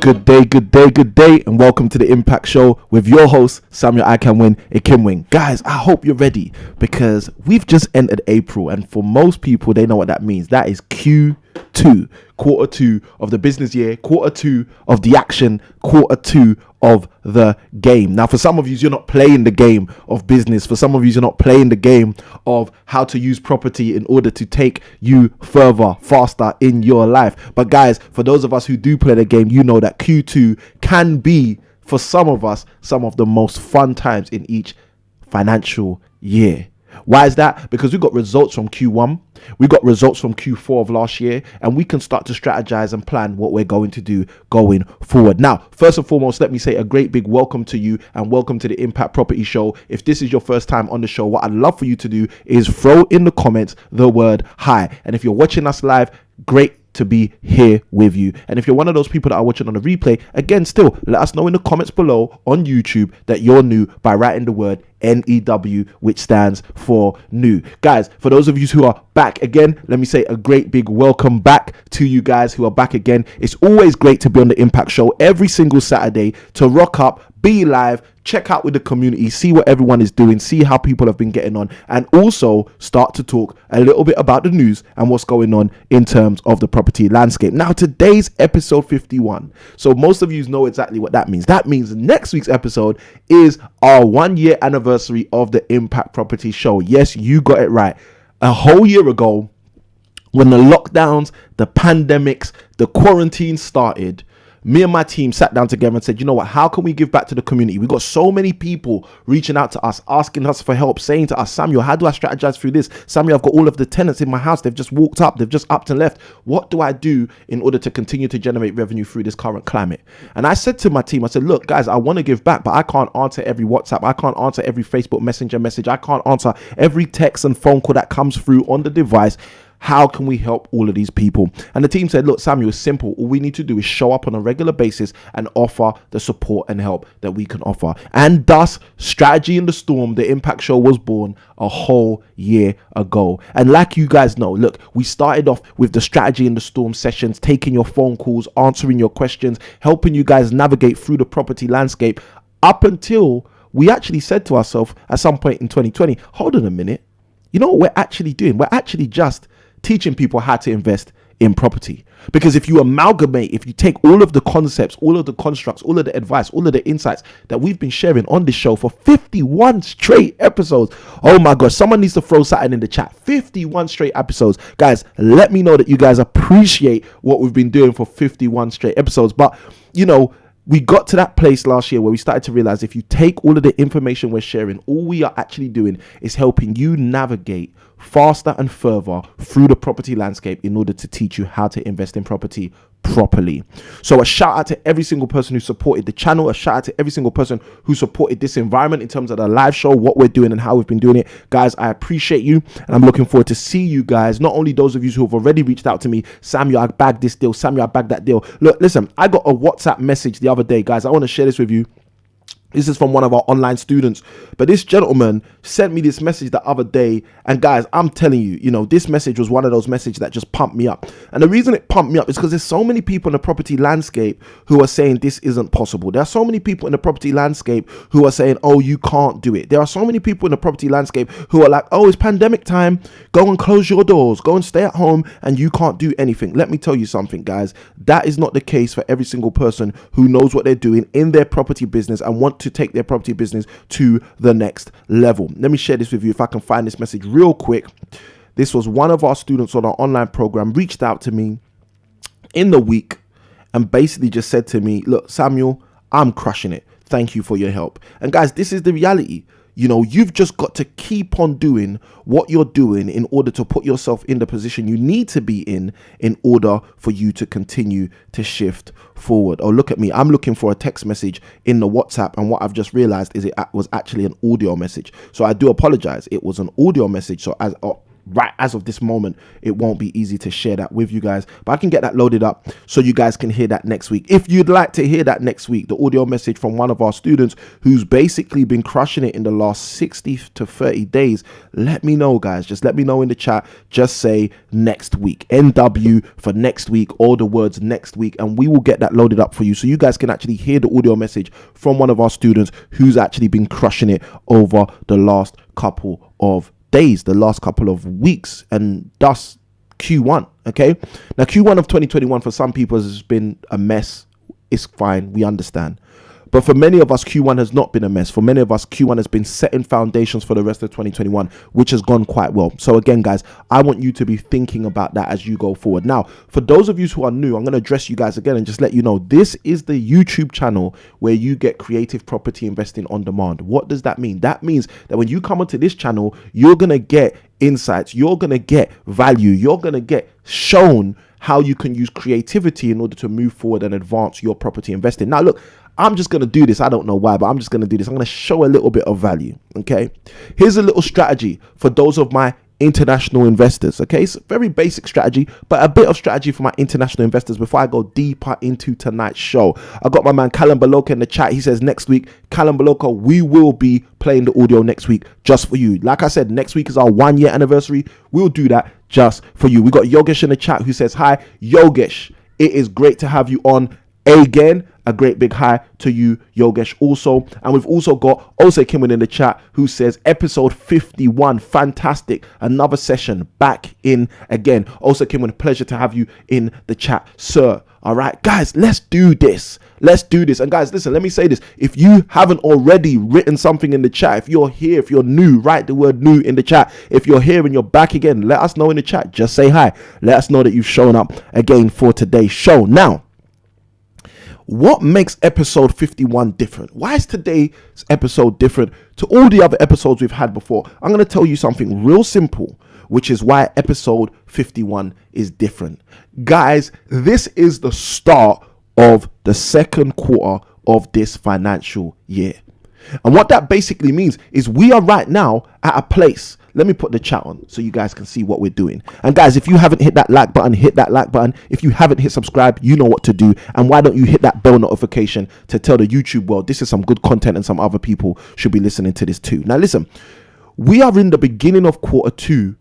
Good day, and welcome to the Impact Show with your host, Samuel I Can Win, Ikimwing. Guys, I hope you're ready because we've just entered April, and for most people, they know what that means. That is Q2, quarter two of the business year, quarter two of the action, quarter two of the game. Now, for some of you, you're not playing the game of business. For some of you, you're not playing the game of how to use property in order to take you further, faster in your life. But guys, for those of us who do play the game, you know that Q2 can be, for some of us, some of the most fun times in each financial year. Why is that? Because we got results from Q1, we got results from Q4 of last year, and we can start to strategize and plan what we're going to do going forward. Now, first and foremost, let me say a great big welcome to you and welcome to the Impact Property Show. If this is your first time on the show, what I'd love for you to do is throw in the comments the word hi. And if you're watching us live, great to be here with you. And if you're one of those people that are watching on the replay, again, still let us know in the comments below on YouTube that you're new by writing the word NEW, which stands for new. Guys, for those of you who are back again, let me say a great big welcome back to you guys who are back again. It's always great to be on the Impact Show every single Saturday to rock up, be live, check out with the community, see what everyone is doing, see how people have been getting on, and also start to talk a little bit about the news and what's going on in terms of the property landscape. Now, today's episode 51. So most of you know exactly what that means. That means next week's episode is our 1 year anniversary of the Impact Property Show. Yes, you got it right. A whole year ago, when the lockdowns, the pandemics, the quarantine started, me and my team sat down together and said, you know what, how can we give back to the community? We got so many people reaching out to us, asking us for help, saying to us, Samuel, how do I strategize through this? Samuel, I've got all of the tenants in my house. They've just walked up. They've just upped and left. What do I do in order to continue to generate revenue through this current climate? And I said to my team, I said, look, guys, I want to give back, but I can't answer every WhatsApp. I can't answer every Facebook Messenger message. I can't answer every text and phone call that comes through on the device. How can we help all of these people? And the team said, look, Samuel, it's simple. All we need to do is show up on a regular basis and offer the support and help that we can offer. And thus, Strategy in the Storm, the Impact Show, was born a whole year ago. And like you guys know, look, we started off with the Strategy in the Storm sessions, taking your phone calls, answering your questions, helping you guys navigate through the property landscape up until we actually said to ourselves at some point in 2020, hold on a minute. You know what we're actually doing? We're actually just teaching people how to invest in property. Because if you amalgamate, if you take all of the concepts, all of the constructs, all of the advice, all of the insights that we've been sharing on this show for 51 straight episodes. Oh my gosh, someone needs to throw something in the chat. 51 straight episodes. Guys, let me know that you guys appreciate what we've been doing for 51 straight episodes. But, you know, we got to that place last year where we started to realize if you take all of the information we're sharing, all we are actually doing is helping you navigate faster and further through the property landscape in order to teach you how to invest in property properly. So a shout out to every single person who supported the channel, a shout out to every single person who supported this environment in terms of the live show, what we're doing and how we've been doing it. Guys, I appreciate you, and I'm looking forward to see you guys. Not only those of you who have already reached out to me, Samuel, I bagged this deal, Samuel, I bagged that deal. Look, listen, I got a WhatsApp message the other day, guys. I want to share this with you. This is from one of our online students, but this gentleman sent me this message the other day. And guys, I'm telling you, you know, this message was one of those messages that just pumped me up. And the reason it pumped me up is because there's so many people in the property landscape who are saying this isn't possible. There are so many people in the property landscape who are saying, oh, you can't do it. There are so many people in the property landscape who are like, oh, it's pandemic time. Go and close your doors. Go and stay at home and you can't do anything. Let me tell you something, guys. That is not the case for every single person who knows what they're doing in their property business and want to take their property business to the next level. Let me share this with you if I can find this message real quick. This was one of our students on our online program reached out to me in the week and basically just said to me, look, Samuel, I'm crushing it. Thank you for your help. And guys, this is the reality. You know, you've just got to keep on doing what you're doing in order to put yourself in the position you need to be in order for you to continue to shift forward. Oh, look at me. I'm looking for a text message in the WhatsApp, and what I've just realized is it was actually an audio message. So I do apologize. It was an audio message. So right as of this moment, it won't be easy to share that with you guys, but I can get that loaded up so you guys can hear that next week. If you'd like to hear that next week, the audio message from one of our students who's basically been crushing it in the last 60 to 30 days, let me know, guys. Just let me know in the chat. Just say next week, NW for next week, all the words next week, and we will get that loaded up for you so you guys can actually hear the audio message from one of our students who's actually been crushing it over the last couple of days, the last couple of weeks, and thus Q1. Okay, now Q1 of 2021 for some people has been a mess. It's fine, we understand. But for many of us, Q1 has not been a mess. For many of us, Q1 has been setting foundations for the rest of 2021, which has gone quite well. So again, guys, I want you to be thinking about that as you go forward. Now, for those of you who are new, I'm going to address you guys again and just let you know, this is the YouTube channel where you get creative property investing on demand. What does that mean? That means that when you come onto this channel, you're going to get insights, you're going to get value, you're going to get shown how you can use creativity in order to move forward and advance your property investing. Now, look, I'm just going to do this. I don't know why, but I'm just going to do this. I'm going to show a little bit of value. Okay. Here's a little strategy for those of my international investors. Okay. It's a very basic strategy, but a bit of strategy for my international investors before I go deeper into tonight's show. I got my man Callum Baloka in the chat. He says next week, Callum Baloka, we will be playing the audio next week just for you. Like I said, next week is our 1 year anniversary. We'll do that just for you. We got Yogesh in the chat who says, hi, Yogesh. It is great to have you on again. A great big hi to you, Yogesh, also. And we've also got Ose Kimwin in the chat who says episode 51, fantastic. Another session back in again. Ose Kimwin, pleasure to have you in the chat, sir. All right, guys, let's do this. Let's do this. And guys, listen, let me say this. If you haven't already written something in the chat, if you're here, if you're new, write the word new in the chat. If you're here and you're back again, let us know in the chat. Just say hi. Let us know that you've shown up again for today's show. Now, what makes episode 51 different? Why is today's episode different to all the other episodes we've had before? I'm going to tell you something real simple, which is why episode 51 is different. Guys, this is the start of the second quarter of this financial year. And what that basically means is we are right now at a place. Let me put the chat on so you guys can see what we're doing. And guys, if you haven't hit that like button, hit that like button. If you haven't hit subscribe, you know what to do. And why don't you hit that bell notification to tell the YouTube world this is some good content and some other people should be listening to this too. Now listen, we are in the beginning of quarter 2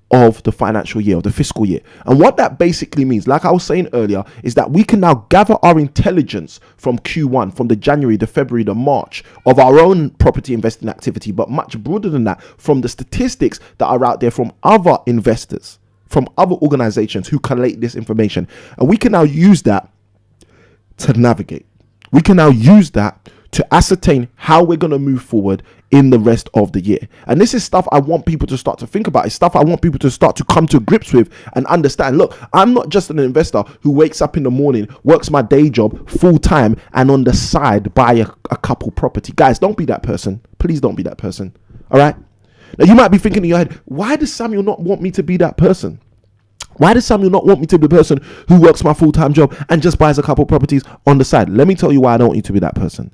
of the financial year, of the fiscal year. And what that basically means, like I was saying earlier, is that we can now gather our intelligence from Q1, from the January, the February, the March of our own property investing activity, but much broader than that, from the statistics that are out there from other investors, from other organizations who collate this information. And we can now use that to navigate. We can now use that to ascertain how we're going to move forward in the rest of the year. And this is stuff I want people to start to think about. It's stuff I want people to start to come to grips with and understand. Look, I'm not just an investor who wakes up in the morning, works my day job full time, and on the side buy a couple property. Guys, don't be that person. Please don't be that person. All right. Now you might be thinking in your head, why does Samuel not want me to be that person? Why does Samuel not want me to be the person who works my full-time job and just buys a couple properties on the side? Let me tell you why I don't want you to be that person.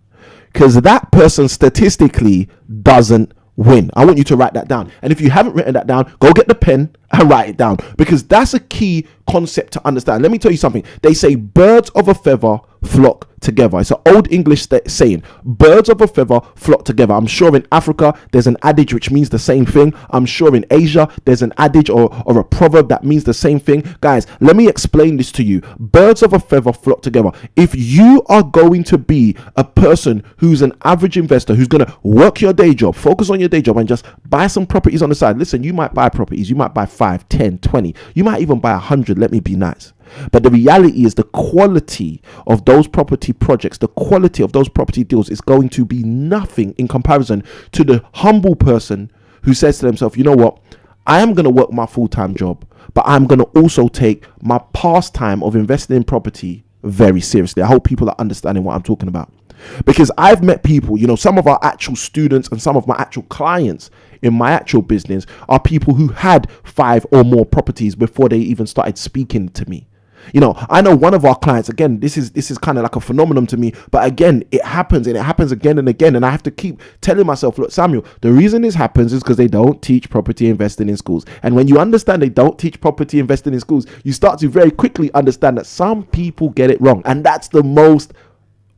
Because that person statistically doesn't win. I want you to write that down. And if you haven't written that down, go get the pen and write it down, because that's a key concept to understand. Let me tell you something. They say birds of a feather flock together. It's an old English saying, birds of a feather flock together. I'm sure in Africa there's an adage which means the same thing. I'm sure in Asia there's an adage or a proverb that means the same thing. Guys, let me explain this to you. Birds of a feather flock together. If you are going to be a person who's an average investor, who's going to work your day job, focus on your day job and just buy some properties on the side. Listen, you might buy properties. You might buy 5, 10, 20. You might even buy 100. Let me be nice. But the reality is the quality of those property projects, the quality of those property deals is going to be nothing in comparison to the humble person who says to themselves, you know what, I am going to work my full-time job, but I'm going to also take my pastime of investing in property very seriously. I hope people are understanding what I'm talking about. Because I've met people, you know, some of our actual students and some of my actual clients in my actual business are people who had 5 or more properties before they even started speaking to me. You know, I know one of our clients, again, this is kind of like a phenomenon to me, but again, it happens and it happens again and again. And I have to keep telling myself, look, Samuel, the reason this happens is because they don't teach property investing in schools. And when you understand they don't teach property investing in schools, you start to very quickly understand that some people get it wrong. And that's the most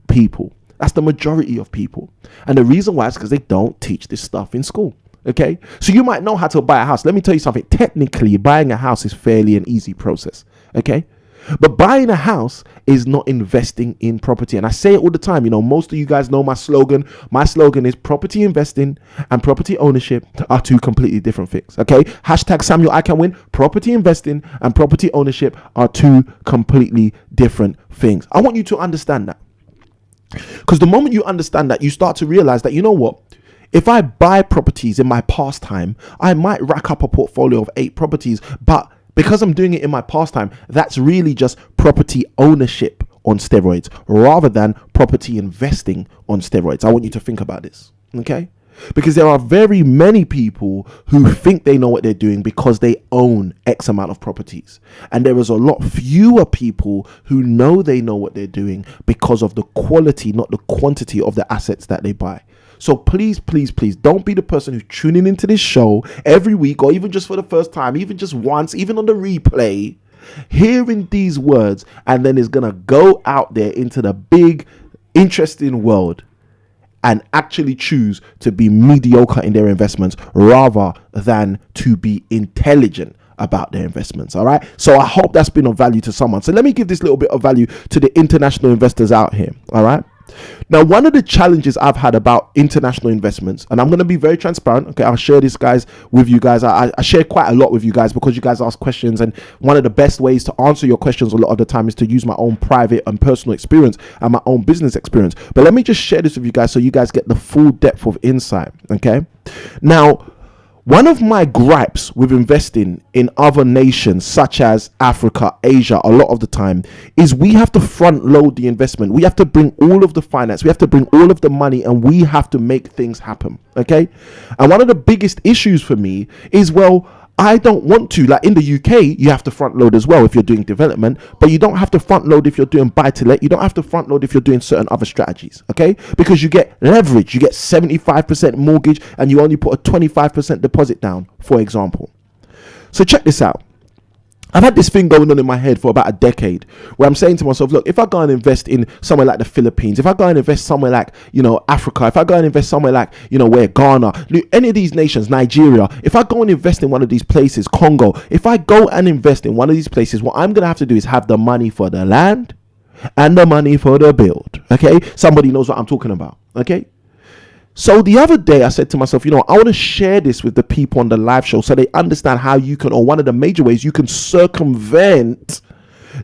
people. That's the majority of people. And the reason why is because they don't teach this stuff in school. Okay, so you might know how to buy a house. Let me tell you something. Technically, buying a house is fairly an easy process. Okay, but buying a house is not investing in property. And I say it all the time. You know, most of you guys know my slogan. My slogan is property investing and property ownership are two completely different things. Okay, hashtag Samuel I Can Win. Property investing and property ownership are two completely different things. I want you to understand that, because the moment you understand that, you start to realize that, you know what? If I buy properties in my pastime, I might rack up a portfolio of 8 properties, but because I'm doing it in my pastime, that's really just property ownership on steroids rather than property investing on steroids. I want you to think about this, okay? Because there are very many people who think they know what they're doing because they own X amount of properties. And there is a lot fewer people who know they know what they're doing because of the quality, not the quantity of the assets that they buy. So please, please, please don't be the person who's tuning into this show every week, or even just for the first time, even just once, even on the replay, hearing these words, and then is going to go out there into the big, interesting world and actually choose to be mediocre in their investments rather than to be intelligent about their investments. All right. So I hope that's been of value to someone. So let me give this little bit of value to the international investors out here. All right. Now, one of the challenges I've had about international investments, and I'm going to be very transparent. Okay, I'll share this, guys, with you guys. I share quite a lot with you guys because you guys ask questions, and one of the best ways to answer your questions a lot of the time is to use my own private and personal experience and my own business experience. But let me just share this with you guys so you guys get the full depth of insight. Okay, now, one of my gripes with investing in other nations such as Africa, Asia, a lot of the time is we have to front load the investment. We have to bring all of the finance. We have to bring all of the money, and we have to make things happen. Okay. And one of the biggest issues for me is, well, I don't want to. Like in the UK, you have to front load as well if you're doing development, but you don't have to front load if you're doing buy to let. You don't have to front load if you're doing certain other strategies, okay? Because you get leverage. You get 75% mortgage and you only put a 25% deposit down, for example. So check this out. I've had this thing going on in my head for about a decade where I'm saying to myself, look, if I go and invest in somewhere like the Philippines, if I go and invest somewhere like, you know, Africa, if I go and invest somewhere like, you know, where Ghana, any of these nations, Nigeria, if I go and invest in one of these places, Congo, if I go and invest in one of these places, what I'm going to have to do is have the money for the land and the money for the build. Okay. Somebody knows what I'm talking about. Okay. So the other day I said to myself, you know, I want to share this with the people on the live show so they understand how you can, or one of the major ways you can circumvent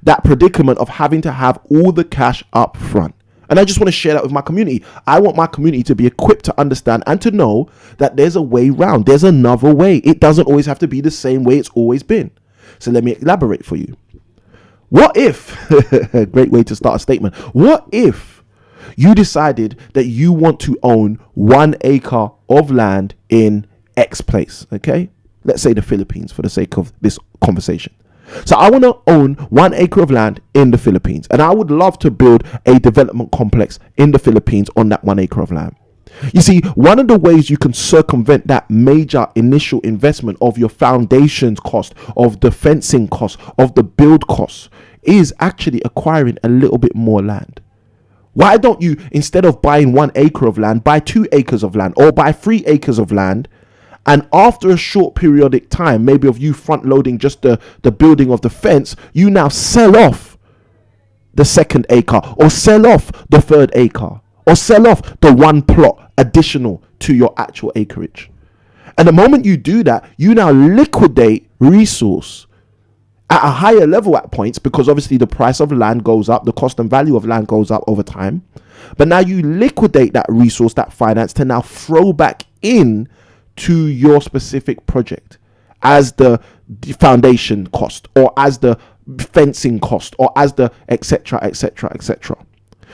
that predicament of having to have all the cash up front. And I just want to share that with my community. I want my community to be equipped to understand and to know that there's a way round. There's another way. It doesn't always have to be the same way it's always been. So let me elaborate for you. What if, great way to start a statement. What if you decided that you want to own 1 acre of land in X place, okay? Let's say the Philippines for the sake of this conversation. So I want to own 1 acre of land in the Philippines, and I would love to build a development complex in the Philippines on that 1 acre of land. You see, one of the ways you can circumvent that major initial investment of your foundations cost, of the fencing cost, of the build costs, is actually acquiring a little bit more land. Why don't you, instead of buying 1 acre of land, buy 2 acres of land or buy 3 acres of land? And after a short periodic time, maybe of you front loading just the building of the fence, you now sell off the 2nd acre or sell off the 3rd acre or sell off the 1 plot additional to your actual acreage. And the moment you do that, you now liquidate resource at a higher level at points, because obviously the price of land goes up, the cost and value of land goes up over time. But now you liquidate that resource, that finance, to now throw back in to your specific project as the foundation cost, or as the fencing cost, or as the etc., etc., etc.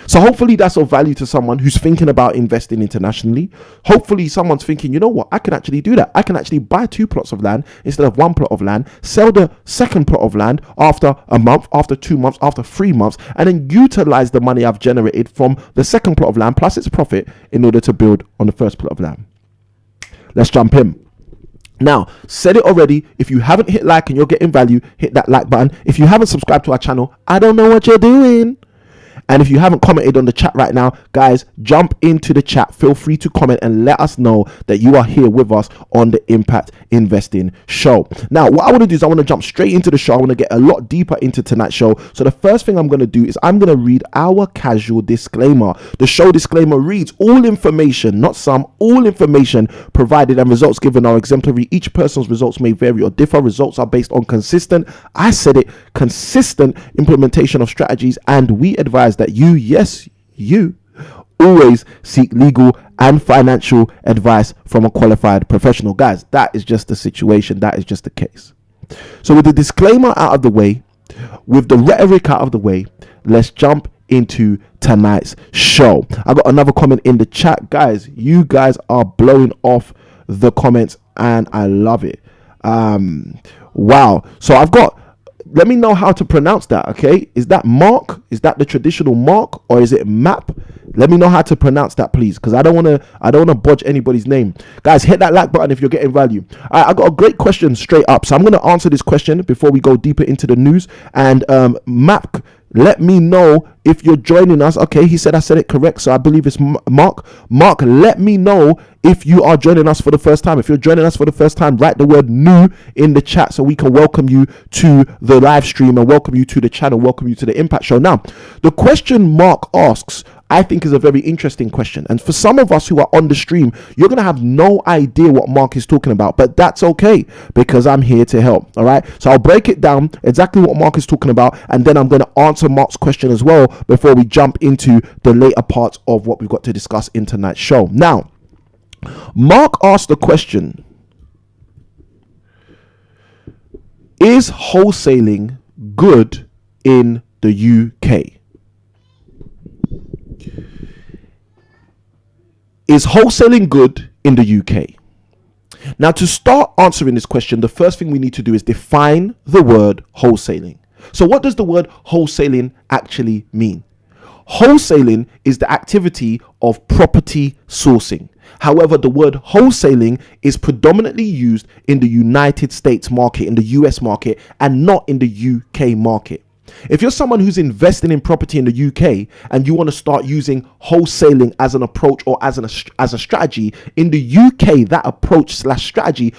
So hopefully that's of value to someone who's thinking about investing internationally. Hopefully someone's thinking, you know what, I can actually do that. I can actually buy 2 plots of land instead of 1 plot of land, sell the second plot of land after a month, after 2 months, after 3 months, and then utilize the money I've generated from the second plot of land plus its profit in order to build on the first plot of land. Let's jump in. Now, said it already, if you haven't hit like and you're getting value, hit that like button. If you haven't subscribed to our channel, I don't know what you're doing. And if you haven't commented on the chat right now, guys, jump into the chat. Feel free to comment and let us know that you are here with us on the Impact Investing Show. Now, what I want to do is I want to jump straight into the show. I want to get a lot deeper into tonight's show. So the first thing I'm going to do is I'm going to read our casual disclaimer. The show disclaimer reads, all information, not some, all information provided and results given are exemplary. Each person's results may vary or differ. Results are based on consistent implementation of strategies, and we advise that you, yes, you, always seek legal and financial advice from a qualified professional. Guys, that is just the situation. That is just the case. So with the disclaimer out of the way, with the rhetoric out of the way, let's jump into tonight's show. I got another comment in the chat. Guys, you guys are blowing off the comments and I love it. Wow. So I've got, let me know how to pronounce that, okay? Is that Mark? Is that the traditional Mark, or is it Map? Let me know how to pronounce that, please, because I don't want to budge anybody's name. Guys, hit that like button if you're getting value. All right, I got a great question straight up, so I'm going to answer this question before we go deeper into the news. And Map, let me know if you're joining us. Okay, he said I said it correct, so I believe it's Mark. Mark, let me know if you are joining us for the first time. If you're joining us for the first time, write the word new in the chat so we can welcome you to the live stream and welcome you to the channel, welcome you to the Impact Show. Now, the question Mark asks, I think, is a very interesting question. And for some of us who are on the stream, you're going to have no idea what Mark is talking about, but that's okay because I'm here to help. All right. So I'll break it down exactly what Mark is talking about, and then I'm going to answer Mark's question as well before we jump into the later parts of what we've got to discuss in tonight's show. Now, Mark asked the question, is wholesaling good in the UK? Is wholesaling good in the UK? Now, to start answering this question, the first thing we need to do is define the word wholesaling. So what does the word wholesaling actually mean? Wholesaling is the activity of property sourcing. However, the word wholesaling is predominantly used in the United States market, in the US market, and not in the UK market. If you're someone who's investing in property in the UK and you want to start using wholesaling as an approach or as a strategy, in the UK, that approach / strategy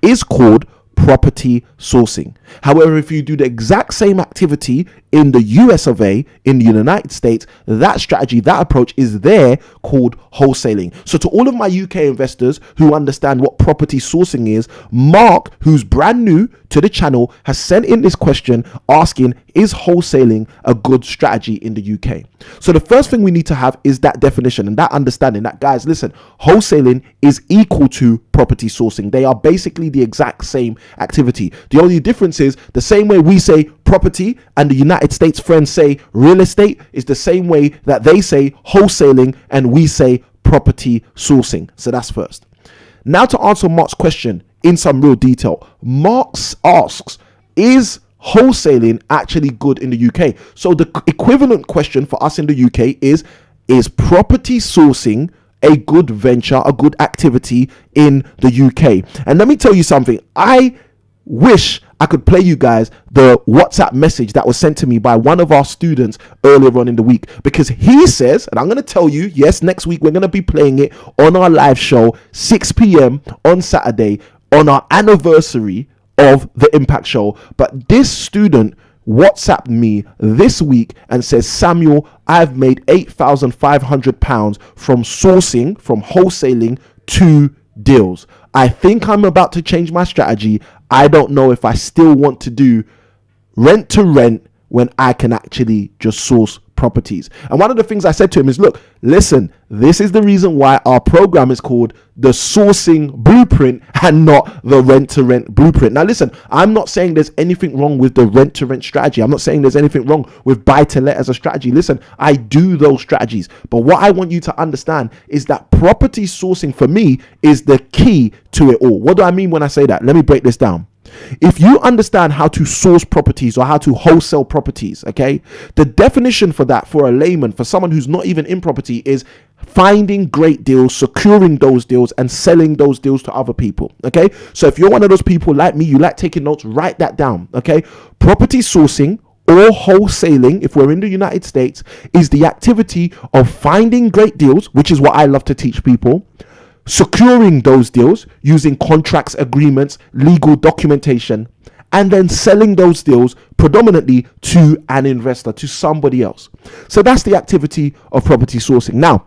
is called property sourcing. However, if you do the exact same activity in the US of A, in the United States, that strategy, that approach is there called wholesaling. So to all of my UK investors who understand what property sourcing is, Mark, who's brand new to the channel, has sent in this question asking, is wholesaling a good strategy in the UK? So the first thing we need to have is that definition and that understanding that, guys, listen, wholesaling is equal to property sourcing. They are basically the exact same activity. The only difference is the same way we say property and the United States friends say real estate is the same way that they say wholesaling and we say property sourcing. So that's first. Now to answer Mark's question in some real detail, Mark asks, is wholesaling actually good in the UK? So the equivalent question for us in the UK is property sourcing a good venture, a good activity in the UK? And let me tell you something. I wish I could play you guys the WhatsApp message that was sent to me by one of our students earlier on in the week, because he says, and I'm going to tell you, yes, next week we're going to be playing it on our live show, 6 p.m. on Saturday, on our anniversary of the Impact Show. But this student WhatsApped me this week and says, Samuel, I've made £8,500 from sourcing, from wholesaling 2 deals. I think I'm about to change my strategy. I don't know if I still want to do rent to rent when I can actually just source properties. And one of the things I said to him is, look, listen, this is the reason why our program is called the Sourcing Blueprint and not the Rent to Rent Blueprint. Now listen, I'm not saying there's anything wrong with the rent to rent strategy. I'm not saying there's anything wrong with buy to let as a strategy. Listen, I do those strategies, but what I want you to understand is that property sourcing for me is the key to it all. What do I mean when I say that? Let me break this down. If you understand how to source properties or how to wholesale properties, okay, the definition for that, for a layman, for someone who's not even in property, is finding great deals, securing those deals, and selling those deals to other people. Okay, so if you're one of those people like me, you like taking notes, write that down. Okay, property sourcing or wholesaling, if we're in the United States, is the activity of finding great deals, which is what I love to teach people, securing those deals using contracts, agreements, legal documentation, and then selling those deals predominantly to an investor, to somebody else. So that's the activity of property sourcing. Now,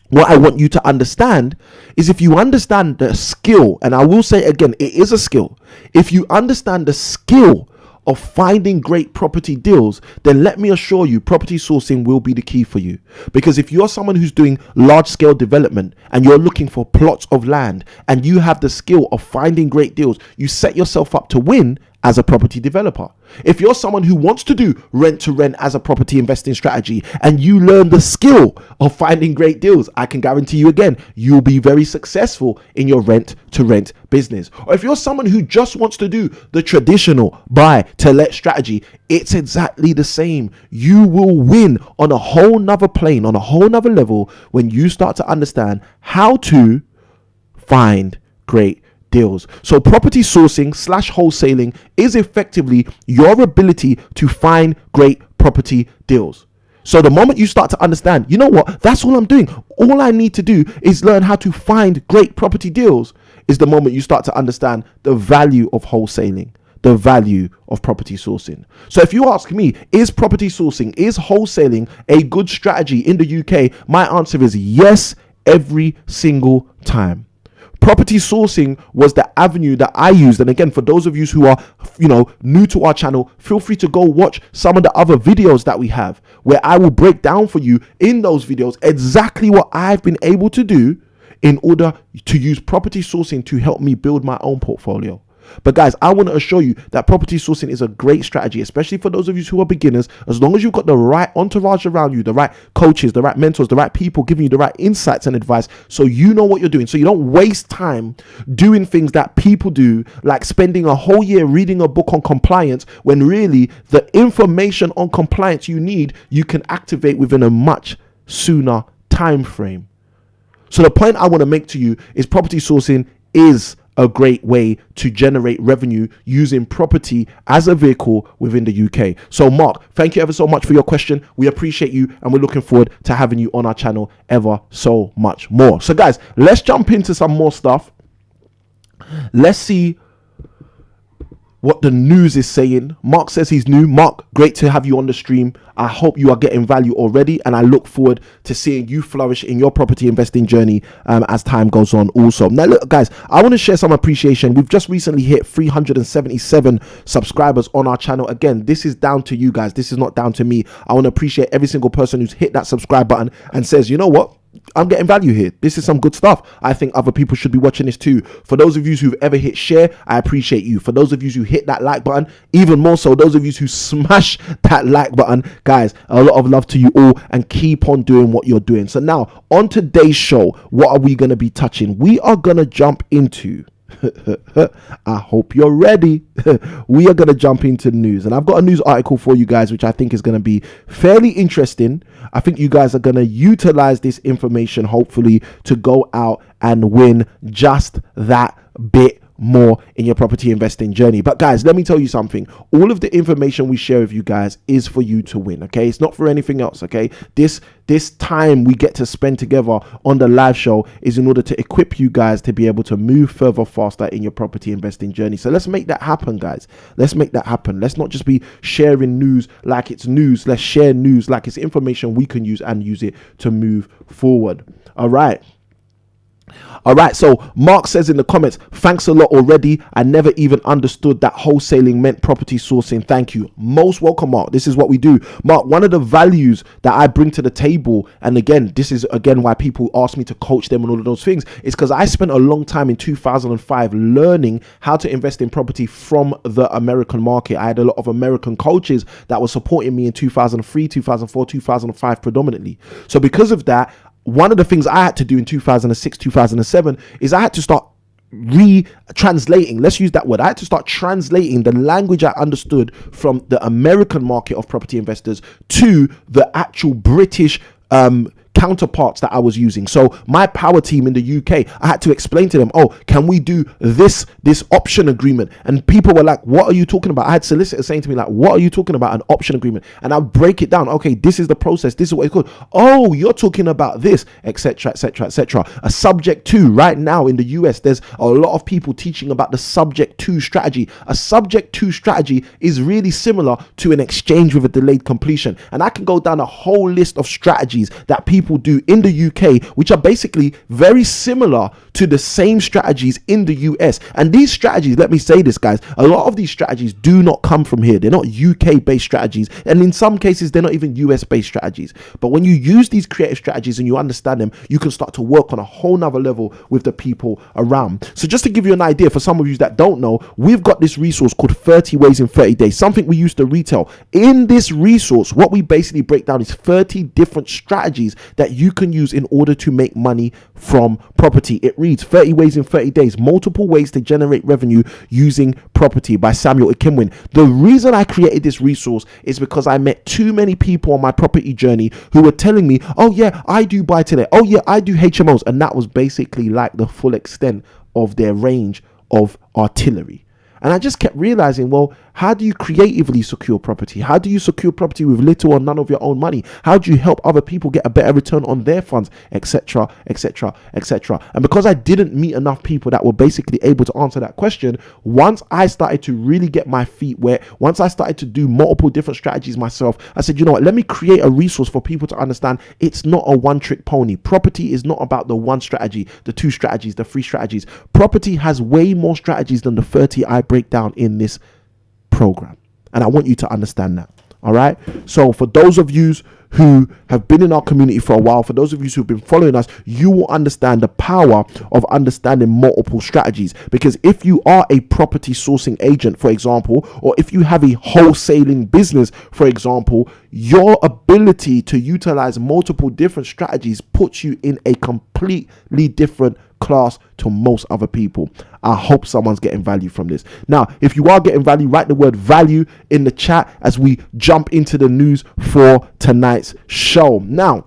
what I want you to understand is, if you understand the skill, and I will say again, it is a skill. If you understand the skill of finding great property deals, then let me assure you, property sourcing will be the key for you. Because if you're someone who's doing large scale development and you're looking for plots of land and you have the skill of finding great deals, you set yourself up to win as a property developer. If you're someone who wants to do rent to rent as a property investing strategy and you learn the skill of finding great deals, I can guarantee you again, you'll be very successful in your rent to rent business. Or if you're someone who just wants to do the traditional buy to let strategy, it's exactly the same. You will win on a whole nother plane, on a whole nother level, when you start to understand how to find great deals. So property sourcing / wholesaling is effectively your ability to find great property deals. So the moment you start to understand, you know what, that's all I'm doing. All I need to do is learn how to find great property deals, is the moment you start to understand the value of wholesaling, the value of property sourcing. So if you ask me, is property sourcing, is wholesaling a good strategy in the UK? My answer is yes, every single time. Property sourcing was the avenue that I used. And again, for those of you who are, new to our channel, feel free to go watch some of the other videos that we have, where I will break down for you in those videos exactly what I've been able to do in order to use property sourcing to help me build my own portfolio. But guys, I want to assure you that property sourcing is a great strategy, especially for those of you who are beginners. As long as you've got the right entourage around you, the right coaches, the right mentors, the right people giving you the right insights and advice, so you know what you're doing, so you don't waste time doing things that people do, like spending a whole year reading a book on compliance, when really the information on compliance you need, you can activate within a much sooner time frame. So the point I want to make to you is property sourcing is a great way to generate revenue using property as a vehicle within the UK. So Mark, thank you ever so much for your question. We appreciate you, and we're looking forward to having you on our channel ever so much more. So guys, let's jump into some more stuff. Let's see what the news is saying. Mark says he's new. Mark, great to have you on the stream. I hope you are getting value already, and I look forward to seeing you flourish in your property investing journey as time goes on also. Now look guys, I want to share some appreciation. We've just recently hit 377 subscribers on our channel. Again, this is down to you guys. This is not down to me. I want to appreciate every single person who's hit that subscribe button and says, you know what, I'm getting value here. This is some good stuff. I think other people should be watching this too. For those of you who've ever hit share, I appreciate you. For those of you who hit that like button, even more so, those of you who smash that like button, guys, a lot of love to you all, and keep on doing what you're doing. So now on today's show, what are we going to be touching? We are going to jump into I hope you're ready. We are going to jump into news, and I've got a news article for you guys, which I think is going to be fairly interesting. I think you guys are going to utilize this information, hopefully, to go out and win just that bit more in your property investing journey. But guys, let me tell you something. All of the information we share with you guys is for you to win. Okay, it's not for anything else. Okay, this time we get to spend together on the live show is in order to equip you guys to be able to move further faster in your property investing journey. So let's make that happen, guys. Let's make that happen. Let's not just be sharing news like it's news. Let's share news like it's information we can use and use it to move forward. All right. All right, so Mark says in the comments, thanks a lot already. I never even understood that wholesaling meant property sourcing. Thank you. Most welcome, Mark. This is what we do. Mark, one of the values that I bring to the table, and again, this is again why people ask me to coach them and all of those things, is because I spent a long time in 2005 learning how to invest in property from the American market. I had a lot of American coaches that were supporting me in 2003, 2004, 2005 predominantly. So because of that, one of the things I had to do in 2006, 2007 is I had to start retranslating. Let's use that word. I had to start translating the language I understood from the American market of property investors to the actual British counterparts that I was using. So my power team in the UK, I had to explain to them, oh, can we do this option agreement? And people were like, what are you talking about? I had solicitors saying to me like, what are you talking about, an option agreement? And I'll break it down. Okay, this is the process, this is what it's called. Oh, you're talking about this, etc, etc, etc. A subject to, right now in the US, there's a lot of people teaching about the subject to strategy. A subject to strategy is really similar to an exchange with a delayed completion. And I can go down a whole list of strategies that people do in the UK, which are basically very similar to the same strategies in the US. And these strategies, let me say this, guys, a lot of these strategies do not come from here. They're not UK based strategies, and in some cases they're not even US based strategies. But when you use these creative strategies and you understand them, you can start to work on a whole nother level with the people around. So just to give you an idea, for some of you that don't know, we've got this resource called 30 Ways in 30 Days, something we used to retail. In this resource, what we basically break down is 30 different strategies that you can use in order to make money from property. It reads 30 Ways in 30 Days, multiple ways to generate revenue using property by Samuel Ikinwin. The reason I created this resource is because I met too many people on my property journey who were telling me, oh yeah, I do buy to let, oh yeah, I do HMOs. And that was basically like the full extent of their range of artillery. And I just kept realizing, well, how do you creatively secure property? How do you secure property with little or none of your own money? How do you help other people get a better return on their funds, etc, etc, etc? And because I didn't meet enough people that were basically able to answer that question, once I started to really get my feet wet, once I started to do multiple different strategies myself, I said, you know what, let me create a resource for people to understand it's not a one-trick pony. Property is not about the one strategy, the two strategies, the three strategies. Property has way more strategies than the 30 I break down in this program, and I want you to understand that. All right, so for those of you who have been in our community for a while, for those of you who've been following us, you will understand the power of understanding multiple strategies. Because if you are a property sourcing agent, for example, or if you have a wholesaling business, for example, your ability to utilize multiple different strategies puts you in a completely different class to most other people. I hope someone's getting value from this. Now, if you are getting value, write the word value in the chat as we jump into the news for tonight's show. Now,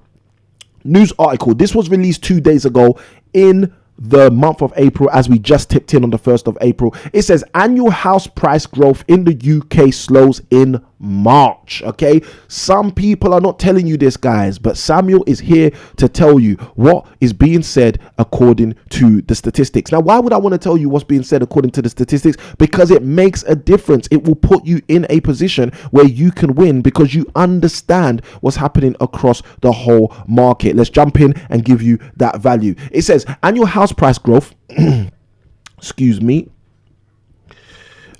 news article. This was released 2 days ago in the month of April, as we just tipped in on the 1st of April. It says annual house price growth in the UK slows in March. Okay, some people are not telling you this, guys, but Samuel is here to tell you what is being said according to the statistics. Now, why would I want to tell you what's being said according to the statistics? Because it makes a difference. It will put you in a position where you can win because you understand what's happening across the whole market. Let's jump in and give you that value. It says annual house price growth excuse me.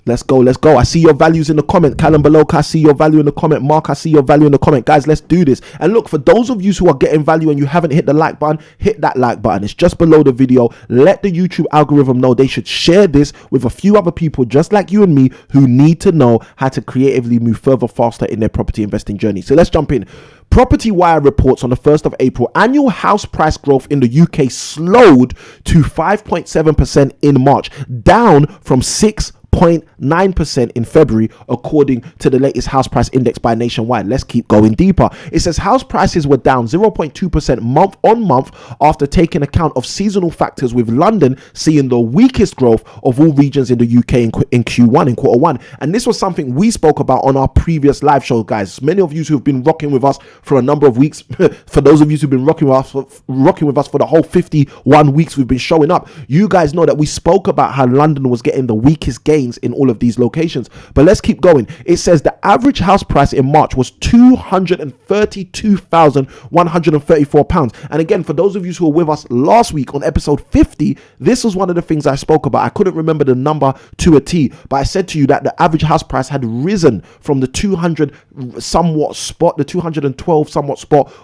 Let's go. I see your values in the comment. Callum Beloka, I see your value in the comment. Mark, I see your value in the comment. Guys, let's do this. And look, for those of you who are getting value and you haven't hit the like button, hit that like button. It's just below the video. Let the YouTube algorithm know they should share this with a few other people just like you and me who need to know how to creatively move further faster in their property investing journey. So let's jump in. Property Wire reports on the 1st of April, annual house price growth in the UK slowed to 5.7% in March, down from 6.9% in February, according to the latest house price index by Nationwide. Let's keep going deeper. It says house prices were down 0.2% month on month after taking account of seasonal factors, with London seeing the weakest growth of all regions in the UK in Q1, in quarter one. And this was something we spoke about on our previous live show, guys. Many of you who have been rocking with us for a number of weeks, for those of you who've been rocking with us for the whole 51 weeks we've been showing up, you guys know that we spoke about how London was getting the weakest gauge gains in all of these locations. But let's keep going. It says the average house price in March was £232,134. And again, for those of you who were with us last week on episode 50, this was one of the things I spoke about. I couldn't remember the number to a T, but I said to you that the average house price had risen from the 212 somewhat spot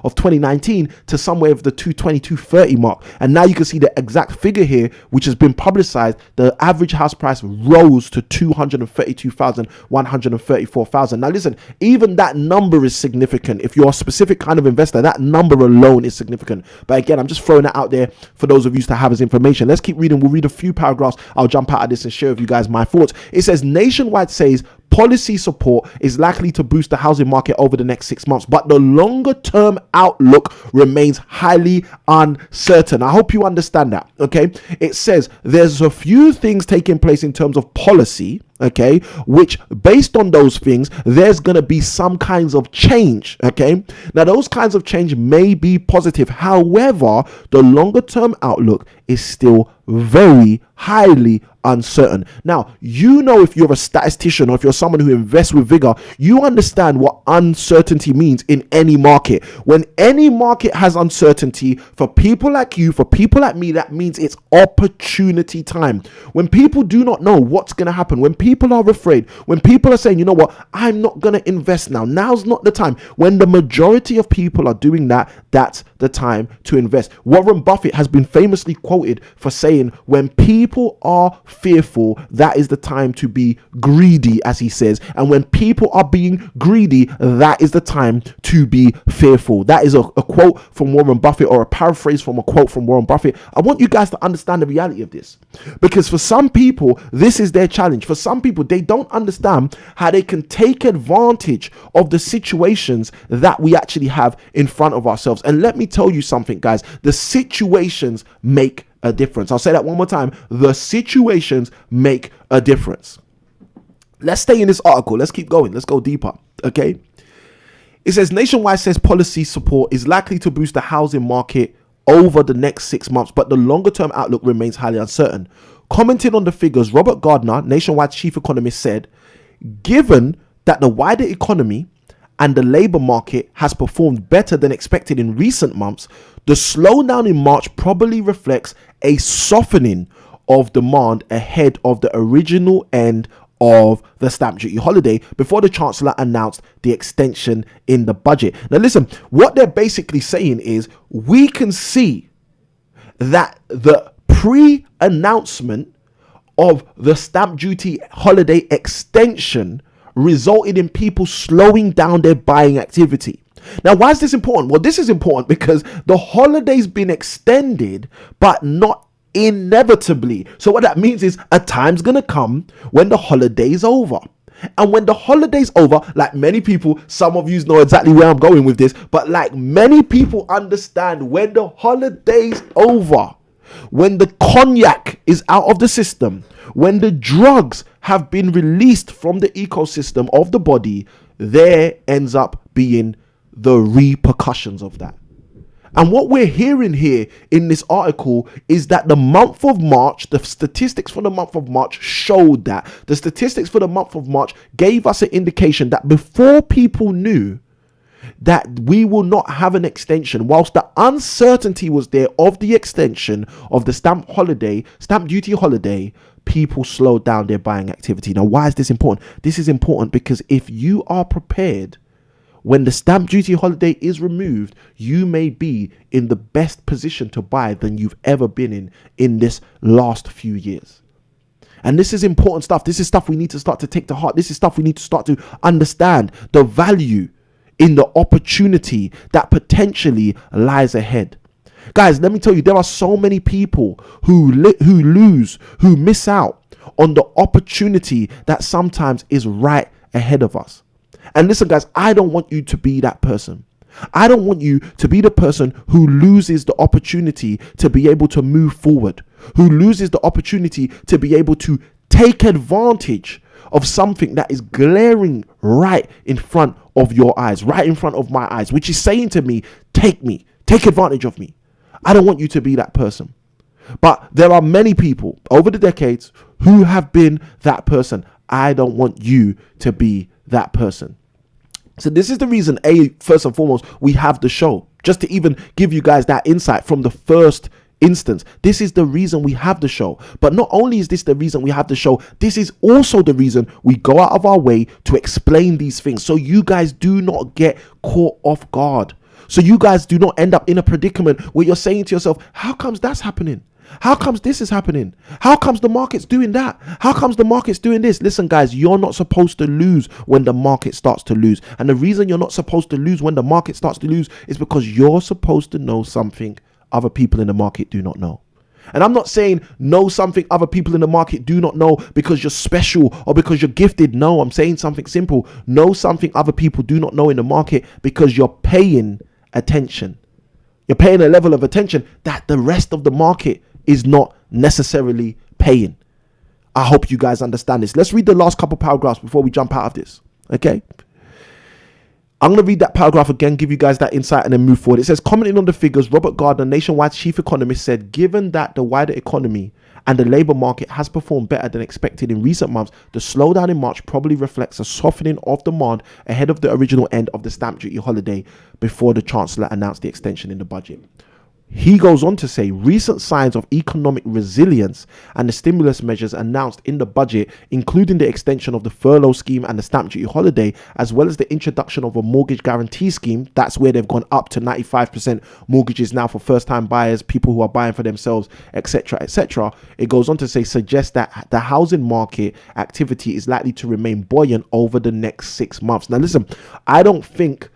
of 2019 to somewhere of the 220-230 mark. And now you can see the exact figure here, which has been publicized. The average house price rose to 232,134,000. Now listen, even that number is significant. If you're a specific kind of investor, that number alone is significant. But again, I'm just throwing it out there for those of you to have as information. Let's keep reading. We'll read a few paragraphs. I'll jump out of this and share with you guys my thoughts. It says Nationwide says policy support is likely to boost the housing market over the next 6 months, but the longer term outlook remains highly uncertain. I hope you understand that. Okay, it says there's a few things taking place in terms of policy, okay, which based on those things there's going to be some kinds of change. Okay, now those kinds of change may be positive, however the longer term outlook is still very highly uncertain. Now, you know, if you're a statistician or if you're someone who invests with vigor, you understand what uncertainty means in any market. When any market has uncertainty, for people like you, for people like me, that means it's opportunity time. When people do not know what's going to happen, when people are afraid, when people are saying, you know what, I'm not going to invest now. Now's not the time. When the majority of people are doing that, that's the time to invest. Warren Buffett has been famously quoted for saying, when people are fearful, that is the time to be greedy, as he says. And when people are being greedy, that is the time to be fearful. That is a quote from Warren Buffett, or a paraphrase from a quote from Warren Buffett. I want you guys to understand the reality of this, because for some people, this is their challenge. For some people, they don't understand how they can take advantage of the situations that we actually have in front of ourselves. And let me tell you something, guys, the situations make a difference. I'll say that one more time. The situations make a difference. Let's stay in this article. Let's keep going. Let's go deeper. Okay. It says Nationwide says policy support is likely to boost the housing market over the next 6 months, but the longer term outlook remains highly uncertain. Commenting on the figures, Robert Gardner, Nationwide's chief economist, said, given that the wider economy and the labor market has performed better than expected in recent months, the slowdown in March probably reflects a softening of demand ahead of the original end of the stamp duty holiday before the Chancellor announced the extension in the budget. Now listen, what they're basically saying is we can see that the pre-announcement of the stamp duty holiday extension resulted in people slowing down their buying activity. Now, why is this important? Well, this is important because the holiday's been extended, but not inevitably. So what that means is a time's gonna come when the holiday's over. And when the holiday's over, like many people, some of you know exactly where I'm going with this, but like many people understand, when the holiday's over, when the cognac is out of the system, when the drugs have been released from the ecosystem of the body, there ends up being the repercussions of that. And what we're hearing here in this article is that the month of March, the statistics for the month of March showed that. The statistics for the month of March gave us an indication that before people knew that we will not have an extension, whilst the uncertainty was there of the extension of the stamp duty holiday, people slowed down their buying activity. Now, why is this important? This is important because if you are prepared, when the stamp duty holiday is removed, you may be in the best position to buy than you've ever been in this last few years. And this is important stuff. This is stuff we need to start to take to heart. This is stuff we need to start to understand the value in the opportunity that potentially lies ahead. Guys, let me tell you, there are so many people who miss out on the opportunity that sometimes is right ahead of us. And listen, guys, I don't want you to be that person. I don't want you to be the person who loses the opportunity to be able to move forward, who loses the opportunity to be able to take advantage of something that is glaring right in front of your eyes, right in front of my eyes, which is saying to me, take advantage of me. I don't want you to be that person. But there are many people over the decades who have been that person. I don't want you to be that person. So this is the reason, first and foremost, we have the show, just to even give you guys that insight from the first instance. This is the reason we have the show. But not only is this the reason we have the show, this is also the reason we go out of our way to explain these things, so you guys do not get caught off guard. So you guys do not end up in a predicament where you're saying to yourself, how comes that's happening? How comes this is happening? How comes the market's doing that? How comes the market's doing this? Listen, guys, you're not supposed to lose when the market starts to lose. And the reason you're not supposed to lose when the market starts to lose is because you're supposed to know something other people in the market do not know. And I'm not saying know something other people in the market do not know because you're special or because you're gifted. No, I'm saying something simple. Know something other people do not know in the market because you're paying attention. You're paying a level of attention that the rest of the market is not necessarily paying. I hope you guys understand this. Let's read the last couple paragraphs before we jump out of this. Okay. I'm going to read that paragraph again, give you guys that insight and then move forward. It says, commenting on the figures, Robert Gardner, Nationwide chief economist, said, given that the wider economy and the labor market has performed better than expected in recent months, the slowdown in March probably reflects a softening of demand ahead of the original end of the stamp duty holiday before the Chancellor announced the extension in the budget. He goes on to say recent signs of economic resilience and the stimulus measures announced in the budget, including the extension of the furlough scheme and the stamp duty holiday, as well as the introduction of a mortgage guarantee scheme. That's where they've gone up to 95% mortgages now for first-time buyers, people who are buying for themselves, etc., etc. It goes on to say suggests that the housing market activity is likely to remain buoyant over the next 6 months. Now, listen, I don't think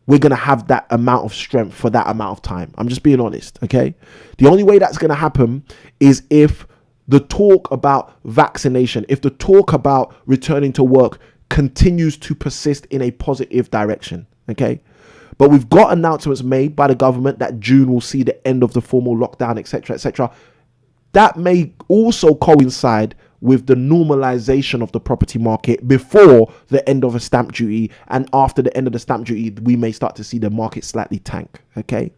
we're going to have that amount of strength for that amount of time. I'm just being honest, okay? The only way that's going to happen is if the talk about vaccination, if the talk about returning to work continues to persist in a positive direction, okay? But we've got announcements made by the government that June will see the end of the formal lockdown, etc., etc. That may also coincide with the normalization of the property market before the end of a stamp duty, and after the end of the stamp duty we may start to see the market slightly tank. Okay,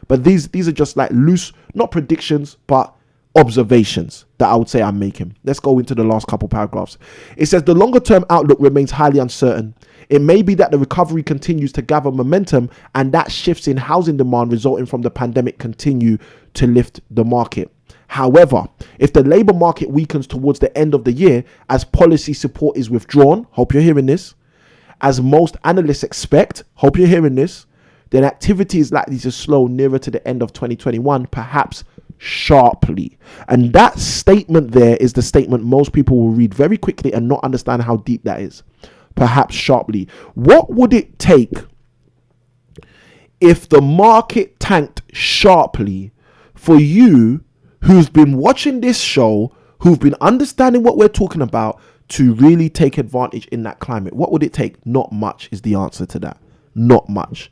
but these are just like loose, not predictions, but observations that I would say I'm making. Let's go into the last couple paragraphs. It says the longer term outlook remains highly uncertain. It may be that the recovery continues to gather momentum and that shifts in housing demand resulting from the pandemic continue to lift the market. However, if the labor market weakens towards the end of the year as policy support is withdrawn, hope you're hearing this, as most analysts expect, hope you're hearing this, then activity is likely to slow nearer to the end of 2021, perhaps sharply. And that statement there is the statement most people will read very quickly and not understand how deep that is. Perhaps sharply. What would it take if the market tanked sharply for you who's been watching this show, who've been understanding what we're talking about, to really take advantage in that climate? What would it take? Not much is the answer to that. Not much.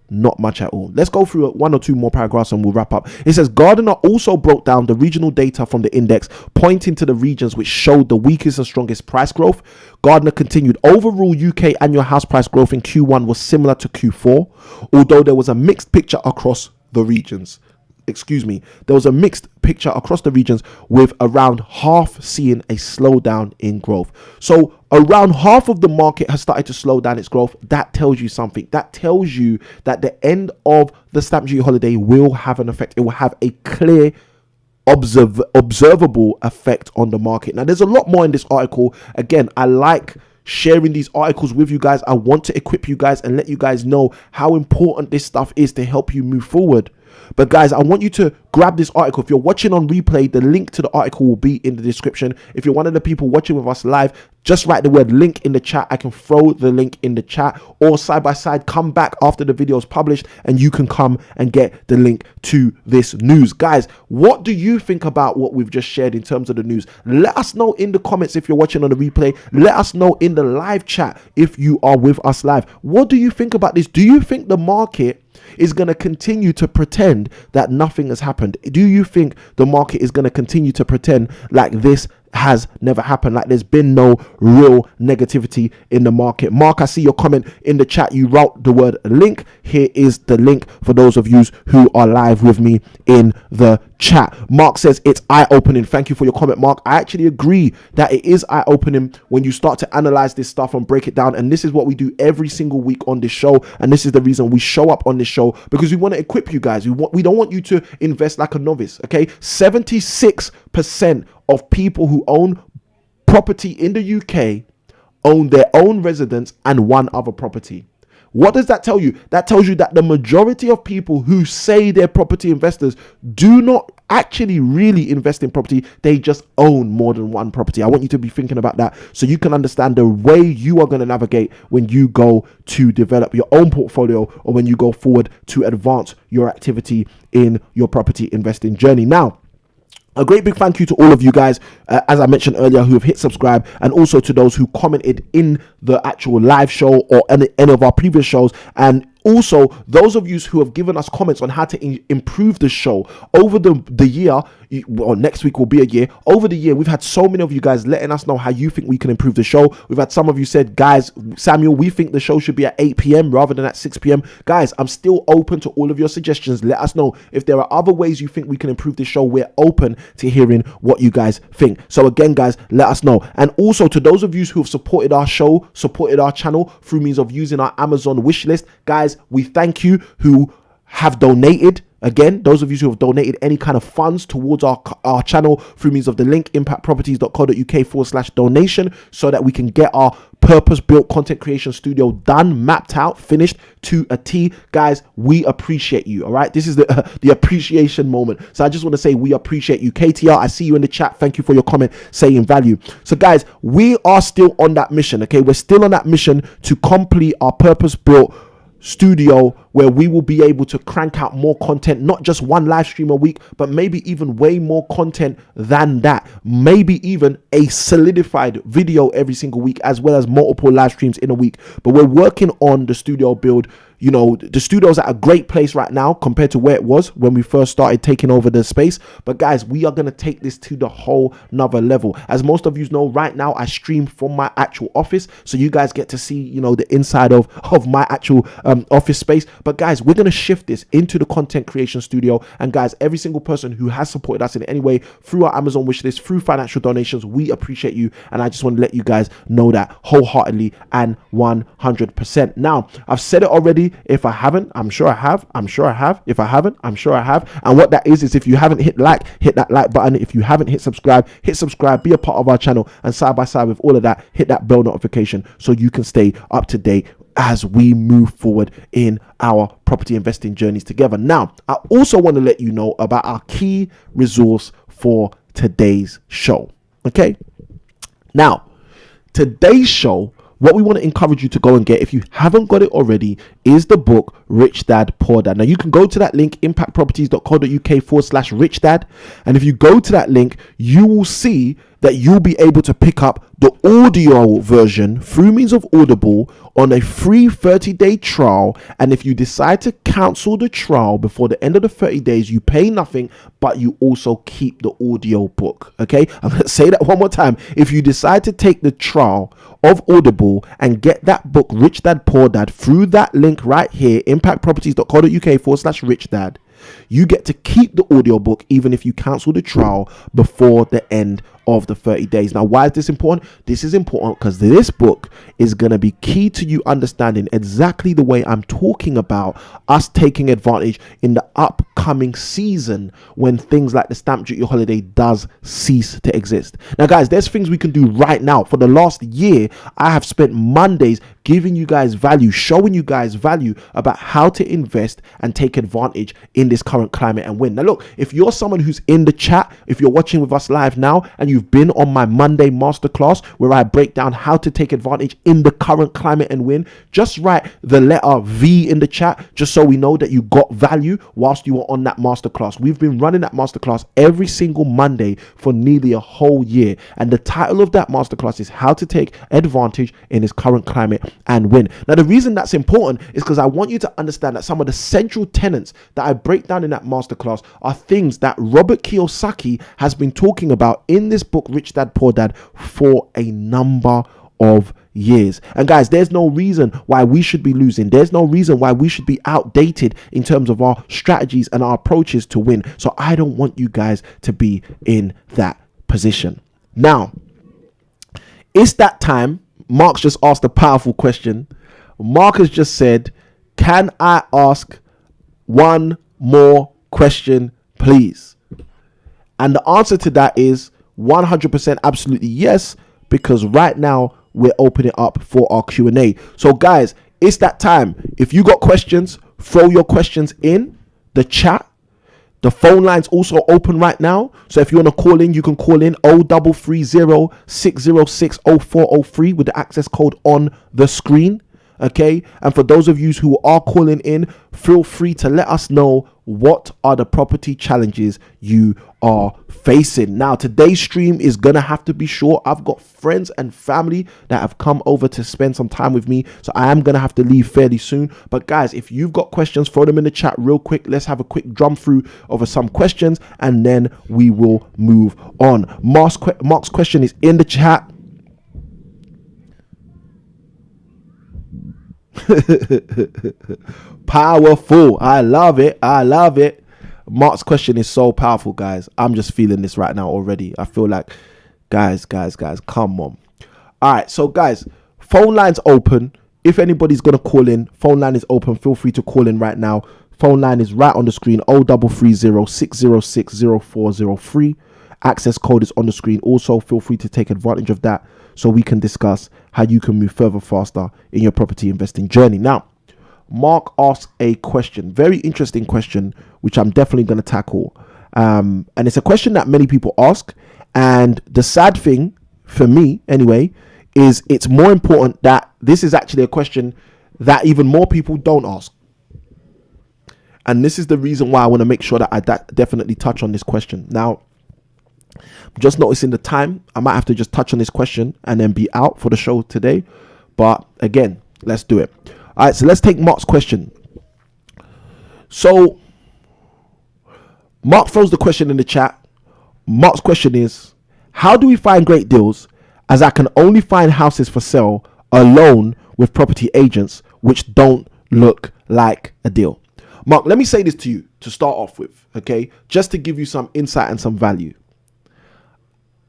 Not much at all. Let's go through one or two more paragraphs and we'll wrap up. It says Gardner also broke down the regional data from the index, pointing to the regions which showed the weakest and strongest price growth. Gardner continued, overall UK annual house price growth in Q1 was similar to Q4, although there was a mixed picture across the regions. There was a mixed picture across the regions, with around half seeing a slowdown in growth. So around half of the market has started to slow down its growth. That tells you something. That tells you that the end of the stamp duty holiday will have an effect. It will have a clear, observable effect on the market. Now, there's a lot more in this article. Again, I like sharing these articles with you guys. I want to equip you guys and let you guys know how important this stuff is to help you move forward. But guys, I want you to grab this article. If you're watching on replay, the link to the article will be in the description. If you're one of the people watching with us live, just write the word link in the chat. I can throw the link in the chat, or side by side, come back after the video is published and you can come and get the link to this news. Guys, what do you think about what we've just shared in terms of the news? Let us know in the comments if you're watching on the replay. Let us know in the live chat if you are with us live. What do you think about this? Do you think the market is going to continue to pretend that nothing has happened? Do you think the market is going to continue to pretend like this has never happened, like there's been no real negativity in the market? Mark, I see your comment in the chat. You wrote the word link. Here is the link for those of you who are live with me in the chat. Mark says it's eye-opening. Thank you for your comment, Mark. I actually agree that it is eye-opening when you start to analyze this stuff and break it down. And this is what we do every single week on this show. And this is the reason we show up on this show, because we want to equip you guys. We don't want you to invest like a novice. Okay, 76% of people who own property in the UK own their own residence and one other property. What does that tell you? That tells you that the majority of people who say they're property investors do not actually really invest in property. They just own more than one property. I want you to be thinking about that so you can understand the way you are going to navigate when you go to develop your own portfolio or when you go forward to advance your activity in your property investing journey. Now, a great big thank you to all of you guys, as I mentioned earlier, who have hit subscribe, and also to those who commented in the actual live show or any of our previous shows, and also those of you who have given us comments on how to improve the show over the year. Or next week will be a year. Over the year, we've had so many of you guys letting us know how you think we can improve the show. We've had some of you said, guys, Samuel, we think the show should be at 8 p.m. rather than at 6 p.m. Guys, I'm still open to all of your suggestions. Let us know if there are other ways you think we can improve the show. We're open to hearing what you guys think. So again, guys, let us know. And also to those of you who have supported our show, supported our channel through means of using our Amazon wish list, guys, we thank you who have donated. Again, those of you who have donated any kind of funds towards our channel through means of the link impactproperties.co.uk/donation, so that we can get our purpose-built content creation studio done, mapped out, finished to a T. Guys, we appreciate you. All right, this is the appreciation moment. So I just want to say we appreciate you. KTR, I see you in the chat. Thank you for your comment saying value. So guys, we are still on that mission. Okay, we're still on that mission to complete our purpose-built studio, where we will be able to crank out more content, not just one live stream a week, but maybe even way more content than that. Maybe even a solidified video every single week, as well as multiple live streams in a week. But we're working on the studio build. You know, the studio's at a great place right now compared to where it was when we first started taking over the space. But guys, we are going to take this to the whole nother level. As most of you know, right now I stream from my actual office, so you guys get to see, you know, the inside of my actual office space. But guys, we're going to shift this into the content creation studio. And guys, every single person who has supported us in any way through our Amazon wishlist, through financial donations, we appreciate you. And I just want to let you guys know that wholeheartedly and 100%. Now, I've said it already. If I haven't, I'm sure I have. I'm sure I have. If I haven't, I'm sure I have. And what that is if you haven't hit that like button. If you haven't hit subscribe, be a part of our channel. And side by side with all of that, hit that bell notification so you can stay up to date as we move forward in our property investing journeys together. Now, I also want to let you know about our key resource for today's show. Okay. Now, today's show, what we want to encourage you to go and get, if you haven't got it already, is the book Rich Dad Poor Dad. Now you can go to that link, impactproperties.co.uk/Rich Dad. And if you go to that link, you will see that you'll be able to pick up the audio version through means of Audible on a free 30-day trial. And if you decide to cancel the trial before the end of the 30 days, you pay nothing, but you also keep the audio book. Okay, I'm going to say that one more time. If you decide to take the trial of Audible and get that book Rich Dad Poor Dad through that link right here, impactproperties.co.uk/Rich Dad, you get to keep the audiobook even if you cancel the trial before the end of the 30 days. Now, why is this important? This is important because this book is going to be key to you understanding exactly the way I'm talking about us taking advantage in the upcoming season when things like the stamp duty holiday does cease to exist. Now, guys, there's things we can do right now. For the last year, I have spent Mondays giving you guys value, showing you guys value about how to invest and take advantage in this current climate and win. Now, look, if you're someone who's in the chat, if you're watching with us live now and you've been on my Monday masterclass where I break down how to take advantage in the current climate and win, just write the letter V in the chat just so we know that you got value whilst you were on that masterclass. We've been running that masterclass every single Monday for nearly a whole year. And the title of that masterclass is How to Take Advantage in this Current Climate and Win. Now, the reason that's important is because I want you to understand that some of the central tenets that I break down in that masterclass are things that Robert Kiyosaki has been talking about in this book, Rich Dad Poor Dad, for a number of years. And guys, there's no reason why we should be losing. There's no reason why we should be outdated in terms of our strategies and our approaches to win. So I don't want you guys to be in that position. Now, it's that time. Mark's just asked a powerful question. Mark has just said, can I ask one more question, please? And the answer to that is 100% absolutely yes, because right now we're opening up for our Q&A. So guys, it's that time. If you got questions, throw your questions in the chat. The phone line's also open right now. So if you want to call in, you can call in 0330 606 0403 with the access code on the screen. Okay, and for those of you who are calling in, feel free to let us know what are the property challenges you are facing. Now, today's stream is gonna have to be short. I've got friends and family that have come over to spend some time with me, so I am gonna have to leave fairly soon. But guys, if you've got questions, throw them in the chat real quick. Let's have a quick drum through over some questions, and then we will move on. Mark's question is in the chat. Powerful. I love it. Mark's question is so powerful, guys. I'm just feeling this right now already. I feel like, guys, come on. All right, so guys, phone line's open. If anybody's gonna call in, phone line is open. Feel free to call in right now. Phone line is right on the screen. 0330 606 0403. Access code is on the screen. Also, feel free to take advantage of that so we can discuss how you can move further faster in your property investing journey. Now, Mark asked a question, very interesting question, which I'm definitely going to tackle. And it's a question that many people ask. And the sad thing for me, anyway, is it's more important that this is actually a question that even more people don't ask. And this is the reason why I want to make sure that I definitely touch on this question. Now, I'm just noticing the time. I might have to just touch on this question and then be out for the show today. But again, let's do it. All right, so let's take Mark's question. So Mark throws the question in the chat. Mark's question is, how do we find great deals, as I can only find houses for sale alone with property agents which don't look like a deal? Mark, let me say this to you to start off with, okay? Just to give you some insight and some value.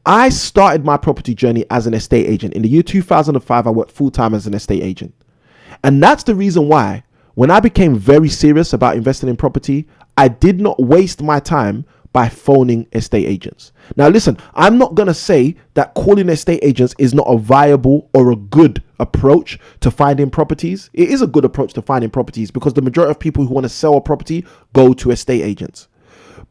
I started my property journey as an estate agent. In the year 2005, I worked full-time as an estate agent. And that's the reason why, when I became very serious about investing in property, I did not waste my time by phoning estate agents. Now, listen, I'm not going to say that calling estate agents is not a viable or a good approach to finding properties. It is a good approach to finding properties because the majority of people who want to sell a property go to estate agents.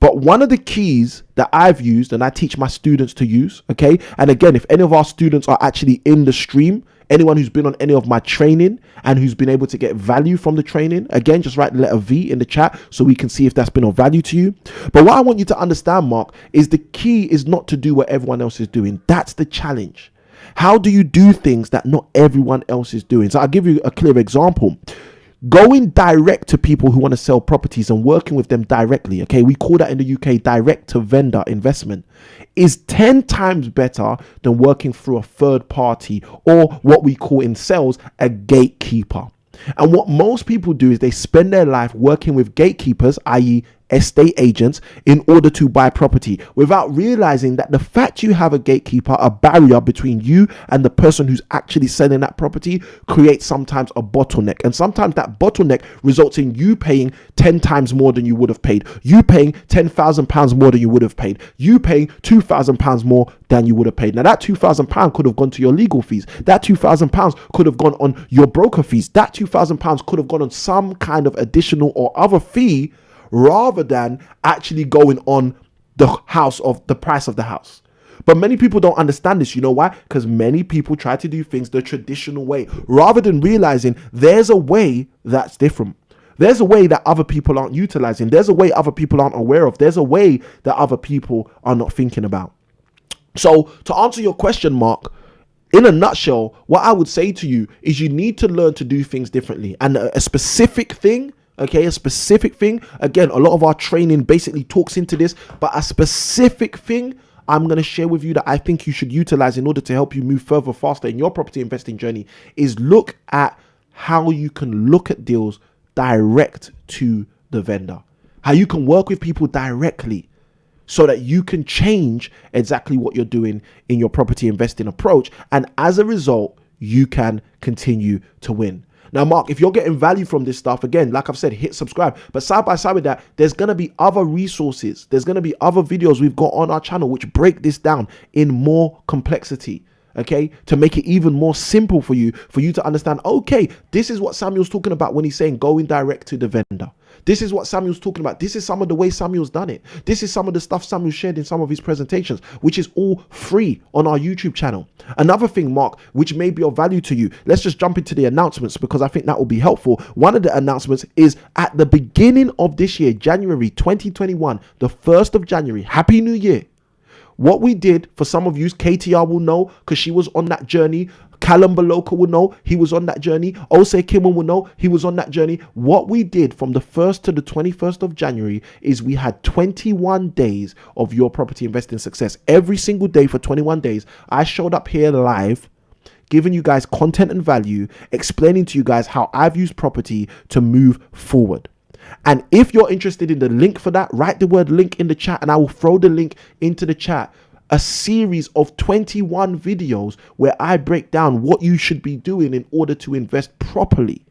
But one of the keys that I've used and I teach my students to use, okay? And again, if any of our students are actually in the stream, anyone who's been on any of my training and who's been able to get value from the training, again, just write the letter V in the chat so we can see if that's been of value to you. But what I want you to understand, Mark, is the key is not to do what everyone else is doing. That's the challenge. How do you do things that not everyone else is doing? So I'll give you a clear example. Going direct to people who want to sell properties and working with them directly, okay, we call that in the UK direct to vendor investment, is 10 times better than working through a third party, or what we call in sales a gatekeeper. And what most people do is they spend their life working with gatekeepers, i.e. estate agents, in order to buy property, without realizing that the fact you have a gatekeeper, a barrier between you and the person who's actually selling that property, creates sometimes a bottleneck. And sometimes that bottleneck results in you paying 10 times more than you would have paid, you paying £10,000 more than you would have paid, you paying £2,000 more than you would have paid. Now that £2,000 could have gone to your legal fees, that £2,000 could have gone on your broker fees, that £2,000 could have gone on some kind of additional or other fee, rather than actually going on the price of the house. But many people don't understand this. You know why? Because many people try to do things the traditional way, rather than realizing there's a way that's different. There's a way that other people aren't utilizing. There's a way other people aren't aware of. There's a way that other people are not thinking about. So to answer your question, Mark, in a nutshell, what I would say to you is you need to learn to do things differently. And a specific thing, okay, a specific thing, again, a lot of our training basically talks into this, but a specific thing I'm going to share with you that I think you should utilize in order to help you move further faster in your property investing journey is look at how you can look at deals direct to the vendor, how you can work with people directly so that you can change exactly what you're doing in your property investing approach. And as a result, you can continue to win. Now, Mark, if you're getting value from this stuff, again, like I've said, hit subscribe. But side by side with that, there's going to be other resources. There's going to be other videos we've got on our channel which break this down in more complexity. Okay, to make it even more simple for you to understand, okay, this is what Samuel's talking about when he's saying going direct to the vendor. This is what Samuel's talking about. This is some of the way Samuel's done it. This is some of the stuff Samuel shared in some of his presentations, which is all free on our YouTube channel. Another thing, Mark, which may be of value to you, let's just jump into the announcements because I think that will be helpful. One of the announcements is at the beginning of this year, January 2021, the 1st of January, Happy New Year. What we did, for some of you, KTR will know because she was on that journey. Callum Baloka will know he was on that journey. Osei Kimon will know he was on that journey. What we did from the 1st to the 21st of January is we had 21 days of your property investing success. Every single day for 21 days, I showed up here live, giving you guys content and value, explaining to you guys how I've used property to move forward. And if you're interested in the link for that, write the word link in the chat and I will throw the link into the chat. A series of 21 videos where I break down what you should be doing in order to invest properly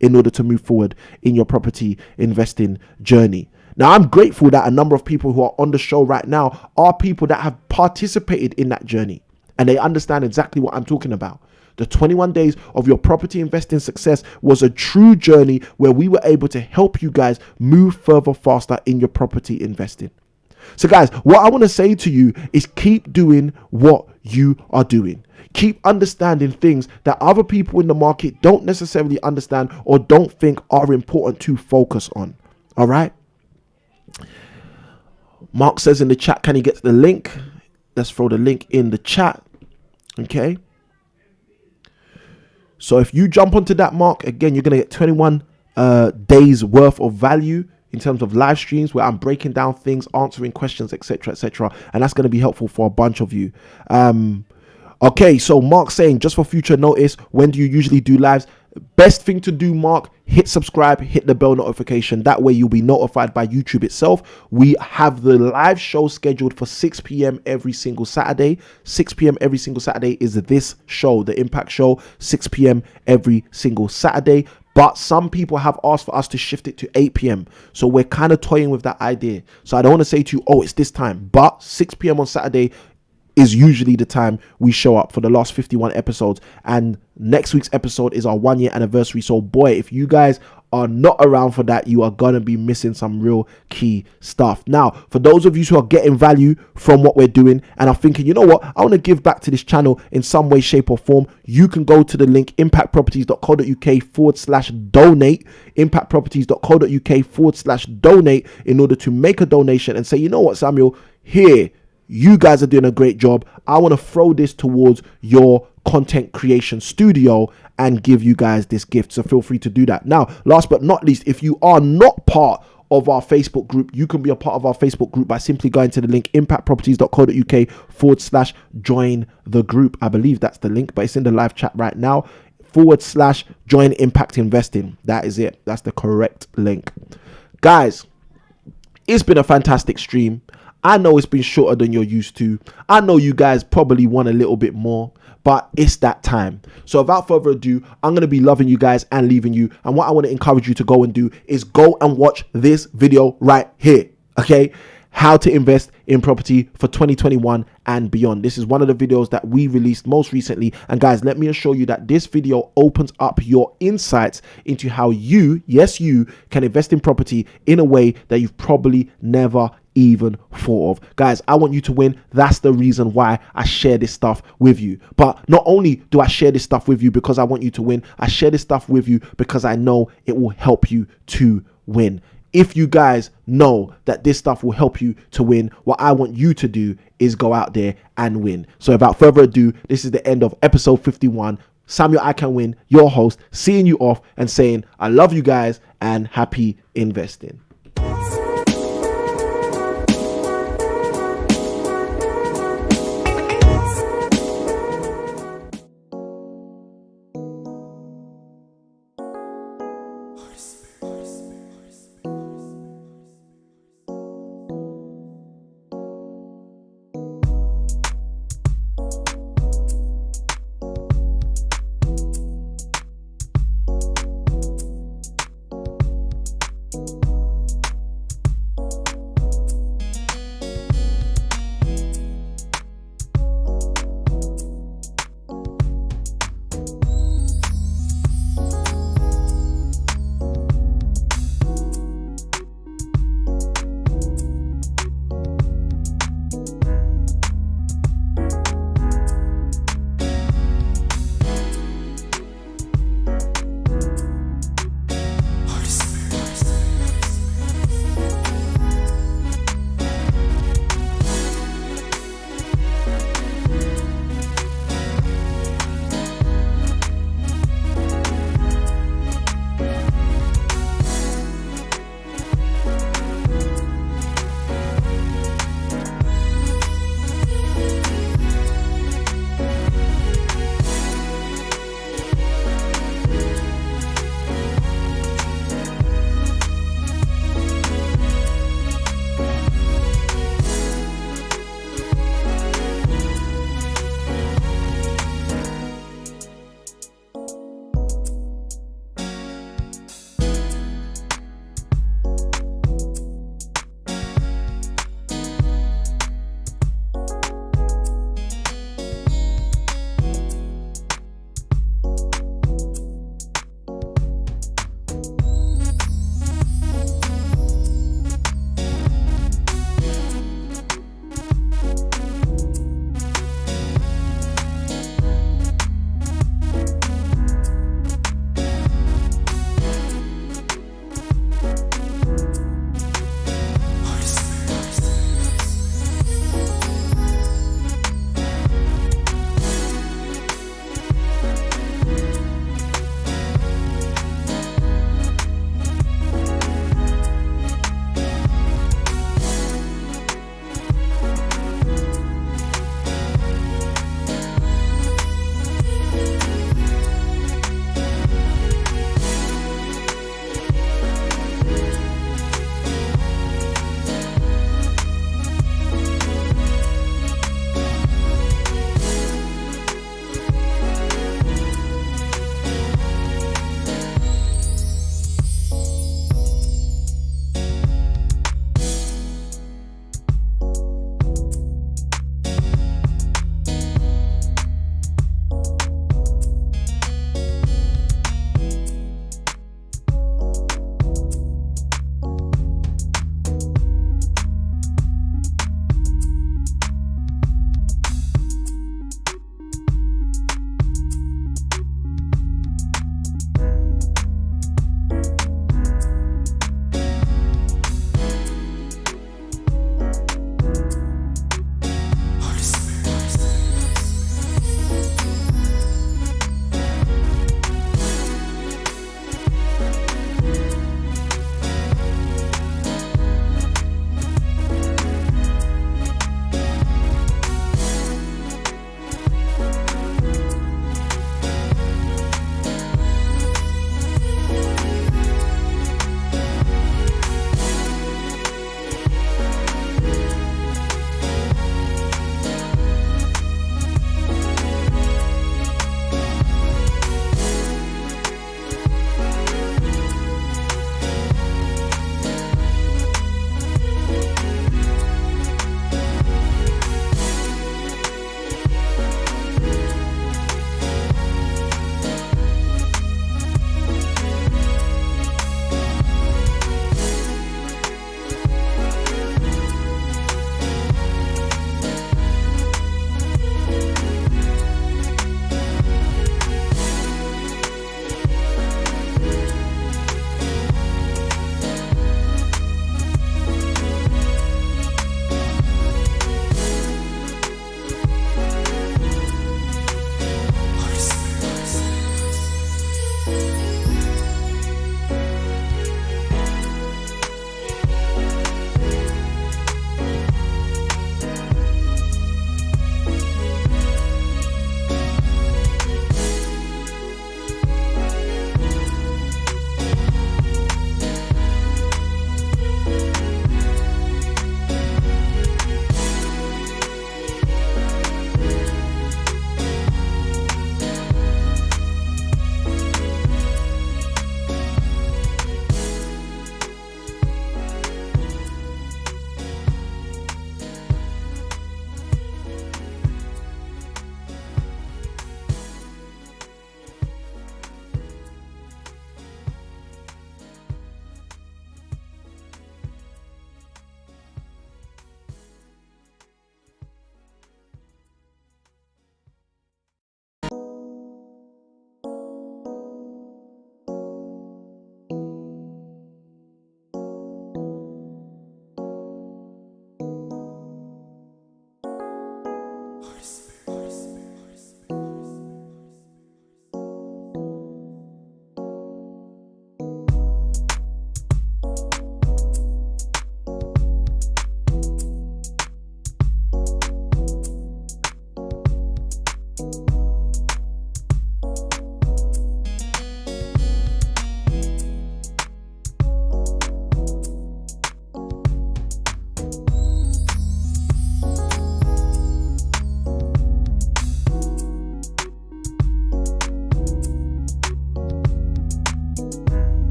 in order to move forward in your property investing journey. Now, I'm grateful that a number of people who are on the show right now are people that have participated in that journey and they understand exactly what I'm talking about. The 21 days of your property investing success was a true journey where we were able to help you guys move further faster in your property investing. So guys, what I want to say to you is keep doing what you are doing. Keep understanding things that other people in the market don't necessarily understand or don't think are important to focus on. All right. Mark says in the chat, can he get the link? Let's throw the link in the chat. Okay. So if you jump onto that, Mark, again, you're going to get 21 days worth of value in terms of live streams where I'm breaking down things, answering questions, etc., etc. And that's going to be helpful for a bunch of you. Okay, so Mark saying, just for future notice, when do you usually do lives? Best thing to do, Mark, hit subscribe, hit the bell notification. That way you'll be notified by YouTube itself. We have the live show scheduled for 6 p.m. every single Saturday. 6 p.m. every single Saturday is this show, the Impact Show, 6 p.m. every single Saturday. But some people have asked for us to shift it to 8 p.m. So we're kind of toying with that idea. So I don't want to say to you, oh, it's this time. But 6 p.m. on Saturday is usually the time we show up for the last 51 episodes. And next week's episode is our 1 year anniversary. So boy, if you guys are not around for that, you are going to be missing some real key stuff. Now, for those of you who are getting value from what we're doing and are thinking, you know what, I want to give back to this channel in some way, shape or form, you can go to the link impactproperties.co.uk/donate, impactproperties.co.uk/donate in order to make a donation and say, you know what, Samuel, here, you guys are doing a great job. I want to throw this towards your content creation studio and give you guys this gift. So feel free to do that. Now, last but not least, if you are not part of our Facebook group, you can be a part of our Facebook group by simply going to the link impactproperties.co.uk/join the group. I believe that's the link, but it's in the live chat right now. /join impact investing. That is it. That's the correct link. Guys, it's been a fantastic stream. I know it's been shorter than you're used to. I know you guys probably want a little bit more, but it's that time. So without further ado, I'm going to be loving you guys and leaving you. And what I want to encourage you to go and do is go and watch this video right here. Okay. How to invest in property for 2021 and beyond. This is one of the videos that we released most recently. And guys, let me assure you that this video opens up your insights into how you, yes, you can invest in property in a way that you've probably never even thought of. Guys, I want you to win. That's the reason why I share this stuff with you. But not only do I share this stuff with you because I want you to win, I share this stuff with you because I know it will help you to win. If you guys know that this stuff will help you to win, what I want you to do is go out there and win. So without further ado, this is the end of episode 51. Samuel I Can Win, your host, seeing you off and saying, I love you guys and happy investing. you.